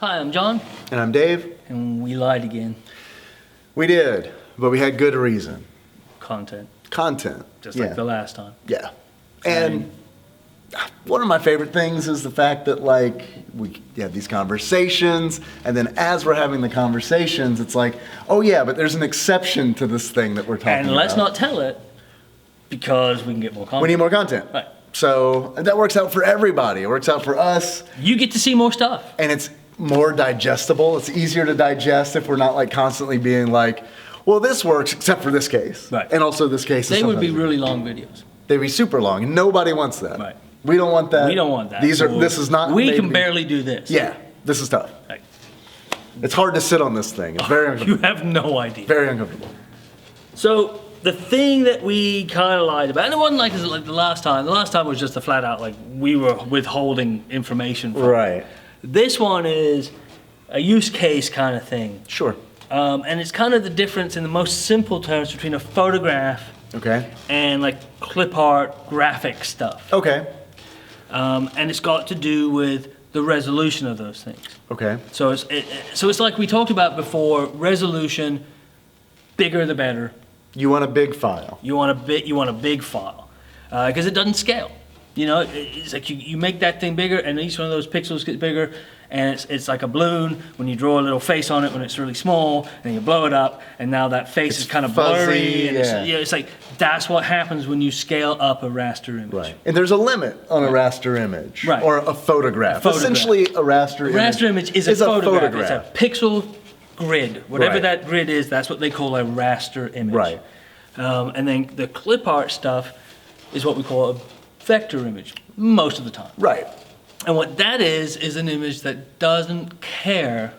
Hi, I'm John. And I'm Dave. And we lied again. We did, but we had good reason. Content. Just like the last time. Yeah. And one of my favorite things is the fact that, like, we have these conversations, and then as we're having the conversations, it's like, oh yeah, but there's an exception to this thing that we're talking about. And let's not tell it, because we can get more content. We need more content. Right. So that works out for everybody. It works out for us. You get to see more stuff. And it's more digestible. It's easier to digest if we're not like constantly being like, well, this works except for this case. Right. And also this case. They would be really long videos. They'd be super long, and nobody wants that. Right. We don't want that. We don't want that. This is not. We can barely do this. Yeah, this is tough. Right. It's hard to sit on this thing. It's very uncomfortable. You have no idea. Very uncomfortable. So the thing that we kind of lied about, and it wasn't like the last time. The last time was just a flat out like we were withholding information from Right. it. This one is a use case kind of thing. Sure. And it's kind of the difference in the most simple terms between a photograph and like clip art graphic stuff. Okay. And it's got to do with the resolution of those things. Okay. So it's like we talked about before, resolution, bigger the better. You want a big file. You want a big file. Because it doesn't scale. You know, it's like you make that thing bigger, and each one of those pixels gets bigger, and it's like a balloon when you draw a little face on it when it's really small, and then you blow it up, and now that face is kind of blurry. And it's like that's what happens when you scale up a raster image. Right. And there's a limit on a raster image. Right. Or a photograph. Essentially, a raster image. A raster image is a photograph. It's a pixel grid. Whatever that grid is, that's what they call a raster image. Right. And then the clip art stuff is what we call a vector image most of the time. Right. And what that is an image that doesn't care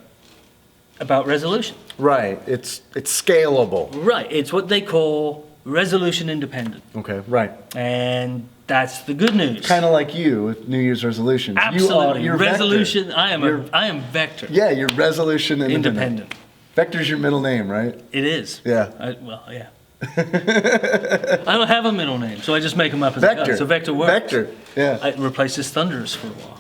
about resolution. Right. It's scalable. Right. It's what they call resolution independent. Okay. Right. And that's the good news. Kind of like you with New Year's resolutions. Absolutely. You're resolution. I am vector. Yeah, you're resolution independent. Vector's your middle name, right? It is. Yeah. Yeah. I don't have a middle name, so I just make them up as I go. So Vector works. Vector, yeah. It replaces Thunderous for a while.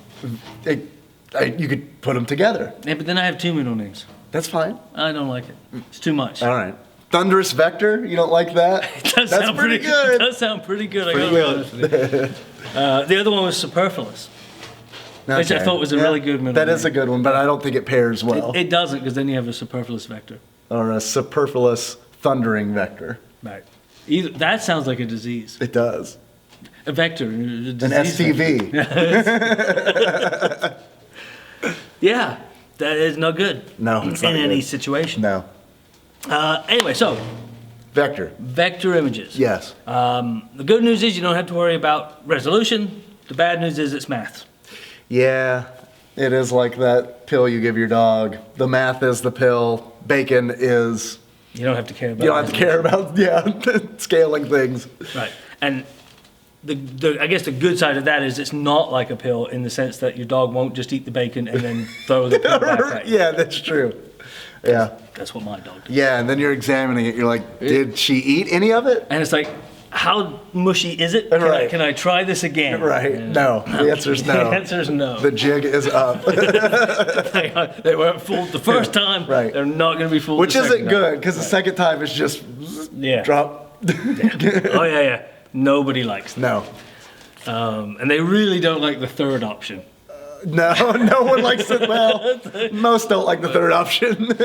You could put them together. Yeah, but then I have two middle names. That's fine. I don't like it. It's too much. All right. Thunderous Vector, you don't like that? That's pretty good. It does sound pretty good. The other one was Superfluous, which I thought was a really good middle name. That is a good one, but I don't think it pairs well. It doesn't, because then you have a Superfluous Vector. Or a Superfluous Thundering Vector. Right. That sounds like a disease. It does. A vector. An STV. Yeah, that is no good. No, it's not in any good. situation. No. Anyway, so vector images. Yes. The good news is you don't have to worry about resolution. The bad news is it's math. Yeah, it is like that pill you give your dog. The math is the pill. Bacon is... You don't have to care about. You don't have to care about scaling things. Right, and I guess the good side of that is it's not like a pill in the sense that your dog won't just eat the bacon and then throw the pill back at you. Yeah, that's true. Yeah. That's what my dog does. Yeah, and then you're examining it. You're like, did she eat any of it? And it's like, how mushy is it? Can I try this again? Right. Yeah. No. The answer's no. The answer's no. The jig is up. They weren't fooled the first time. Right. They're not going to be fooled Which the second isn't good, because the second time is just drop. Oh, yeah. Nobody likes that. No. And they really don't like the third option. No one likes it. Well, most don't like the third option.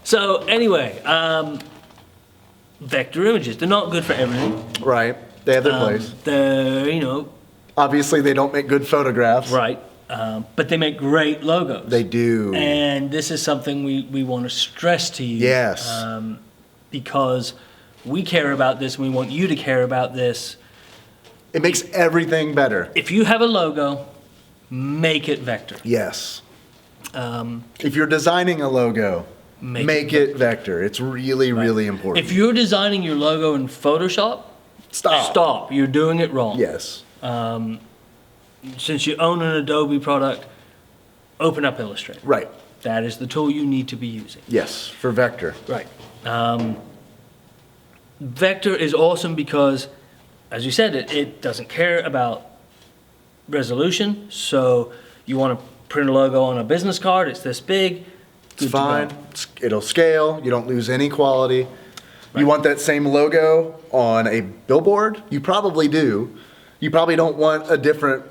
So, anyway, vector images. They're not good for everything. Right. They have their place. They're, Obviously, they don't make good photographs. Right. But they make great logos. They do. And this is something we want to stress to you. Yes. Because we care about this and we want you to care about this. It makes everything better. If you have a logo, make it vector. Yes. If you're designing a logo, make it vector. It's really, really important. If you're designing your logo in Photoshop, stop. You're doing it wrong. Yes. Since you own an Adobe product, open up Illustrator. Right. That is the tool you need to be using. Yes, for vector. Right. Vector is awesome because, as you said, it doesn't care about resolution, so you want to print a logo on a business card. It's this big. It's fine. It'll scale. You don't lose any quality. You want that same logo on a billboard? You probably do. You probably don't want a different.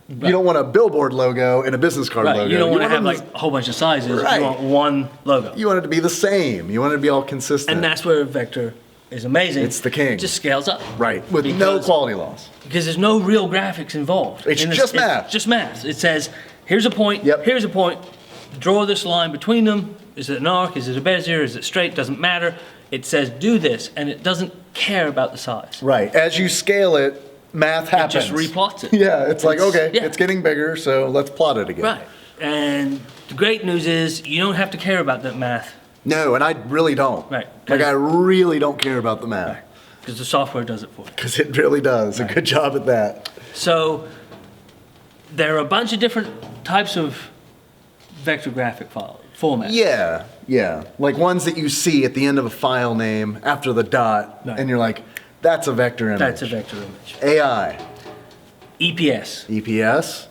Right. You don't want a billboard logo and a business card logo. You don't want to have like a whole bunch of sizes. Right. You want one logo. You want it to be the same. You want it to be all consistent. And that's where Vector is amazing. It's the king. It just scales up. Right. With no quality loss. Because there's no real graphics involved. It's just math. It's just math. It says, here's a point, Yep. here's a point, draw this line between them. Is it an arc? Is it a bezier? Is it straight? Doesn't matter. It says do this, and it doesn't care about the size. Right. As you scale it, math happens. It just replots it. Yeah, it's like, okay, it's getting bigger, so let's plot it again. Right. And the great news is you don't have to care about that math. No, and I really don't. Right. Like, I really don't care about the math. Because the software does it for you. Because it really does. A good job at that. So there are a bunch of different types of vector graphic file formats. Yeah, yeah. Like ones that you see at the end of a file name after the dot, and you're like, that's a vector image. That's a vector image. AI. EPS. EPS.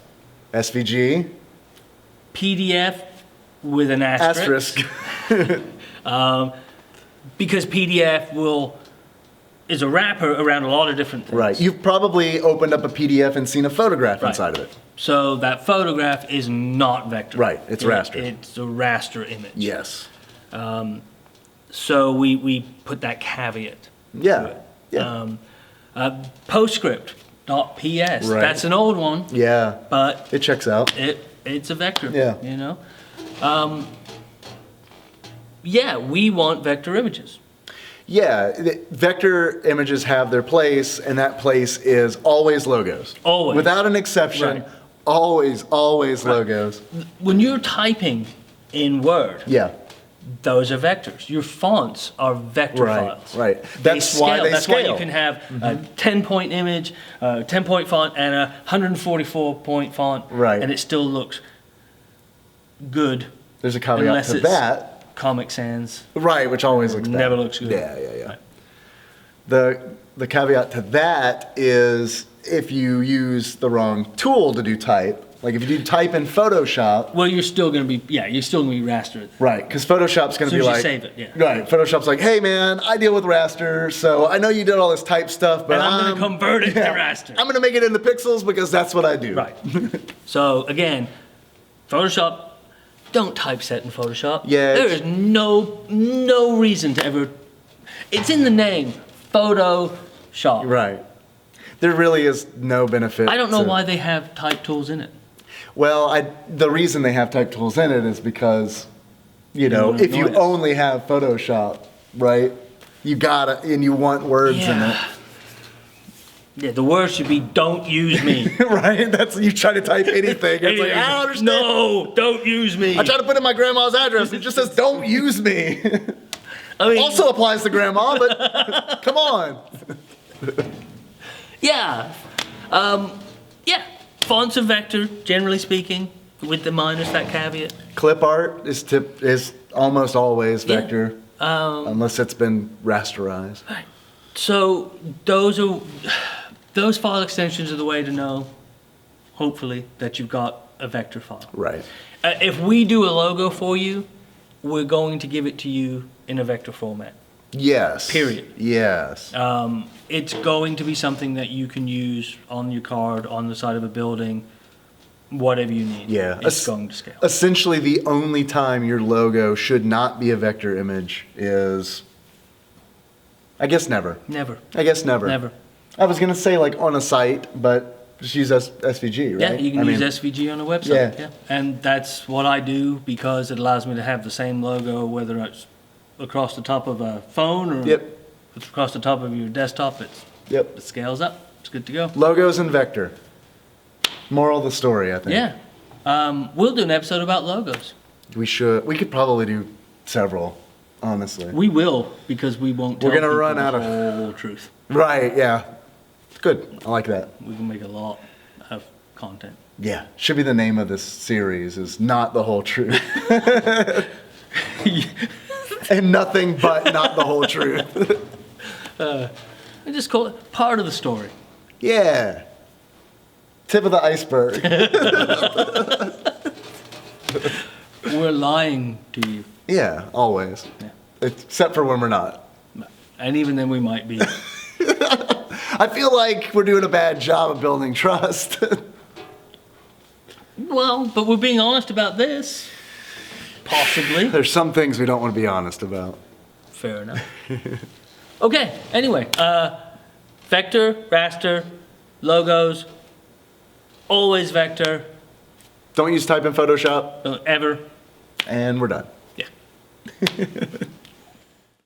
SVG. PDF with an asterisk. Because PDF is a wrapper around a lot of different things. Right. You've probably opened up a PDF and seen a photograph inside of it. So that photograph is not vector. Right. It's raster. It's a raster image. Yes. So we put that caveat. Yeah. Yeah. PostScript, not PS. Right. That's an old one. Yeah. But it checks out. It's a vector. Yeah. You know? We want vector images. Yeah, vector images have their place, and that place is always logos. Always. Without an exception, always logos. When you're typing in Word, those are vectors. Your fonts are vector files. Right. That's why they scale. That's why you can have a 10-point image, a 10-point font, and a 144-point font, and it still looks good. There's a caveat to that. Comic Sans. Right, which always looks bad. Never looks good. Yeah. Right. The caveat to that is if you use the wrong tool to do type. Like if you do type in Photoshop. Well, you're still going to be rastered. Right, because Photoshop's going to be like. Save it, Right, Photoshop's like, hey man, I deal with raster, so I know you did all this type stuff, but I'm going to convert it to raster. I'm going to make it into pixels because that's what I do. Right. So again, Photoshop. Don't typeset in Photoshop. Yeah. There is no reason to ever. It's in the name, Photoshop. Right. There really is no benefit. I don't know why they have type tools in it. Well, the reason they have type tools in it is because, if you only have Photoshop, right, you gotta, and you want words in it. Yeah, the word should be "don't use me." Right? That's you try to type anything. It's like, I don't understand. No, don't use me. I try to put in my grandma's address. It just says "don't use me." I mean, also applies to grandma, but come on. Yeah. Fonts are vector, generally speaking, with the minus that caveat. Clip art is almost always vector, unless it's been rasterized. Right. So those file extensions are the way to know, hopefully, that you've got a vector file. Right. If we do a logo for you, we're going to give it to you in a vector format. Yes. Period. Yes. It's going to be something that you can use on your card, on the side of a building, whatever you need. Yeah. It's going to scale. Essentially, the only time your logo should not be a vector image is, I guess, never. Never. I guess never. Never. I was going to say like on a site, but just use SVG, right? Yeah, you can use SVG on a website. Yeah. And that's what I do because it allows me to have the same logo, whether it's across the top of a phone or it's across the top of your desktop. It scales up. It's good to go. Logos and vector. Moral of the story, I think. Yeah. We'll do an episode about logos. We should. We could probably do several, honestly. We will, because we won't tell We're gonna people run out the of whole truth. Right, yeah. Good. I like that. We can make a lot of content. Yeah. Should be the name of this series is Not the Whole Truth. And nothing but not the whole truth. I just call it part of the story. Yeah. Tip of the iceberg. we're lying to you. Yeah, always. Yeah. Except for when we're not. And even then we might be. I feel like we're doing a bad job of building trust. Well, but we're being honest about this. Possibly. There's some things we don't want to be honest about. Fair enough. Okay, anyway. Vector, raster, logos, always vector. Don't use type in Photoshop. Ever. And we're done. Yeah.